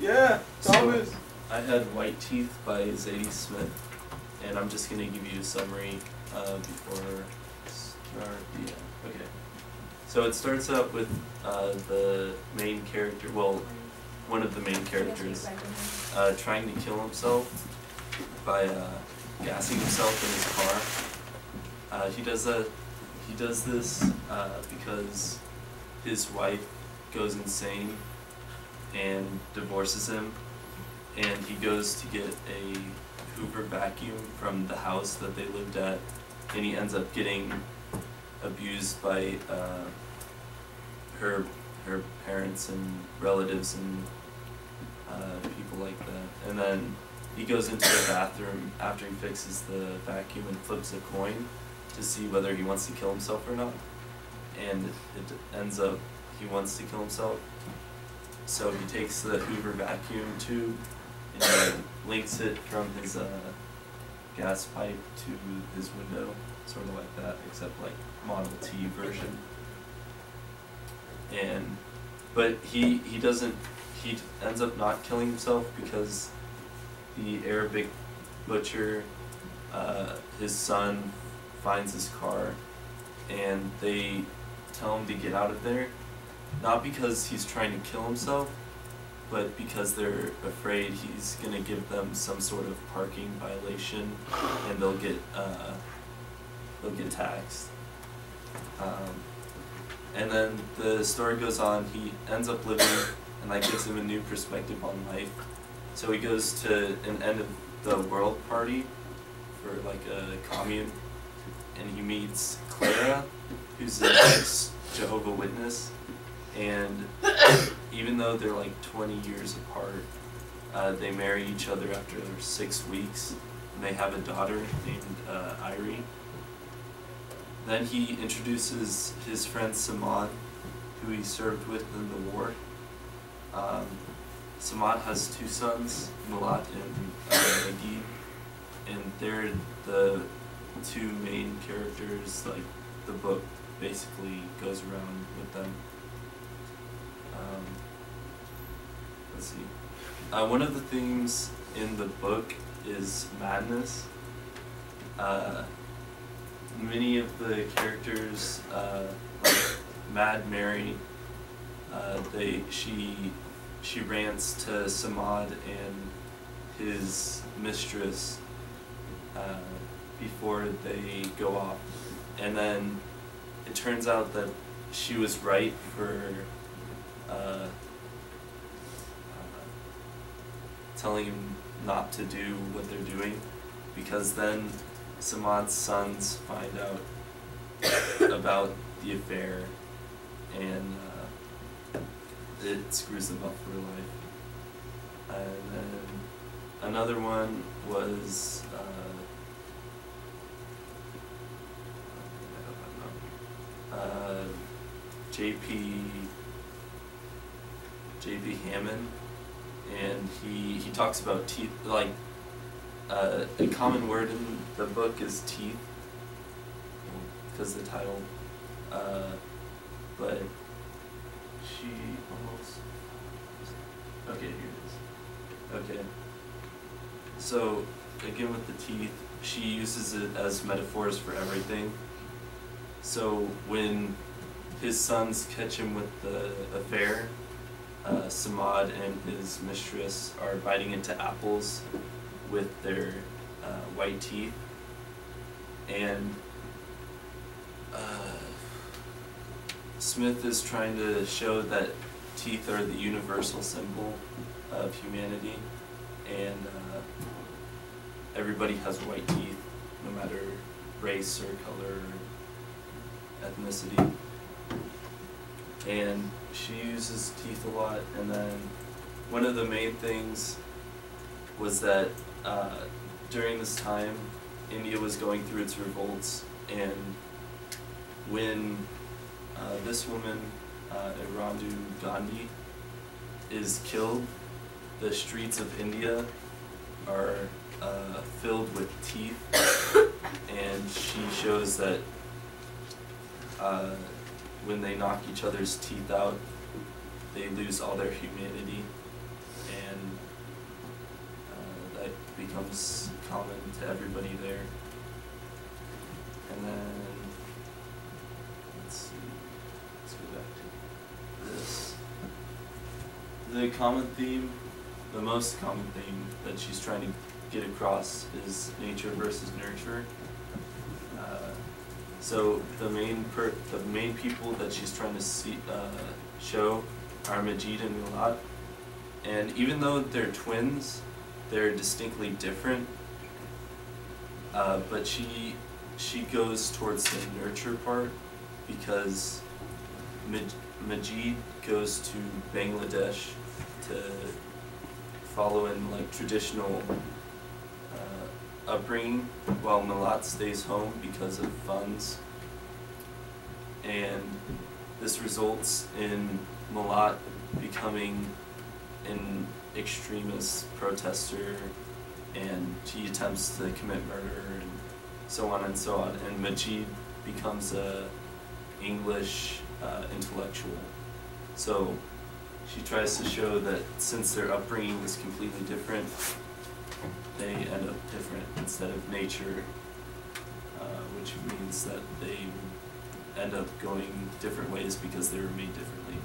Yeah, Thomas. So, I had White Teeth by Zadie Smith, and I'm just gonna give you a summary before start. Yeah. Okay. So it starts out with the main character. Well, one of the main characters trying to kill himself by gassing himself in his car. He does this because his wife goes insane and divorces him, and he goes to get a Hoover vacuum from the house that they lived at, and he ends up getting abused by her parents and relatives and people like that. And then he goes into the bathroom after he fixes the vacuum and flips a coin to see whether he wants to kill himself or not. And it ends up he wants to kill himself. So he takes the Hoover vacuum tube and links it from his gas pipe to his window, sort of like that, except like Model T version. But he ends up not killing himself because the Arabic butcher, his son finds his car, and they tell him to get out of there, not because he's trying to kill himself, but because they're afraid he's going to give them some sort of parking violation, and they'll get taxed. And then the story goes on. He ends up living, and that gives him a new perspective on life. So he goes to an end of the world party for like a commune, and he meets Clara, who's an ex-Jehovah's Witness, and even though they're like 20 years apart, they marry each other after 6 weeks, and they have a daughter named Irie. Then he introduces his friend Samad, who he served with in the war. Samad has 2 sons, Malat and Nagib, and they're the 2 main characters. Like, the book basically goes around with them. Let's see. One of the themes in the book is madness. Many of the characters, like Mad Mary, she rants to Samad and his mistress before they go off, and then it turns out that she was right for telling him not to do what they're doing, because then Samad's sons find out about the affair, and it screws them up for life. And then another one was J.P. Hammond, and he talks about teeth. Like, a common word in the book is teeth, because the title, but she almost, okay, here it is. Okay, so again with the teeth, she uses it as metaphors for everything. So when his sons catch him with the affair, Samad and his mistress are biting into apples with their white teeth, and Smith is trying to show that teeth are the universal symbol of humanity, and everybody has white teeth, no matter race or color or ethnicity. And she uses teeth a lot, and then one of the main things was that during this time, India was going through its revolts, and when this woman, Irandu Gandhi, is killed, the streets of India are filled with teeth, and she shows that when they knock each other's teeth out, they lose all their humanity, and that becomes common to everybody there. And then, let's see, let's go back to this. The common theme, the most common theme that she's trying to get across is nature versus nurture. So the main people that she's trying to show are Majid and Milad, and even though they're twins, they're distinctly different. But she goes towards the nurture part because Majid goes to Bangladesh to follow in like traditional upbringing, while Milat stays home because of funds. And this results in Milat becoming an extremist protester, and he attempts to commit murder and so on and so on. And Majid becomes a English intellectual. So she tries to show that since their upbringing is completely different, they end up different instead of nature, which means that they end up going different ways because they were made differently.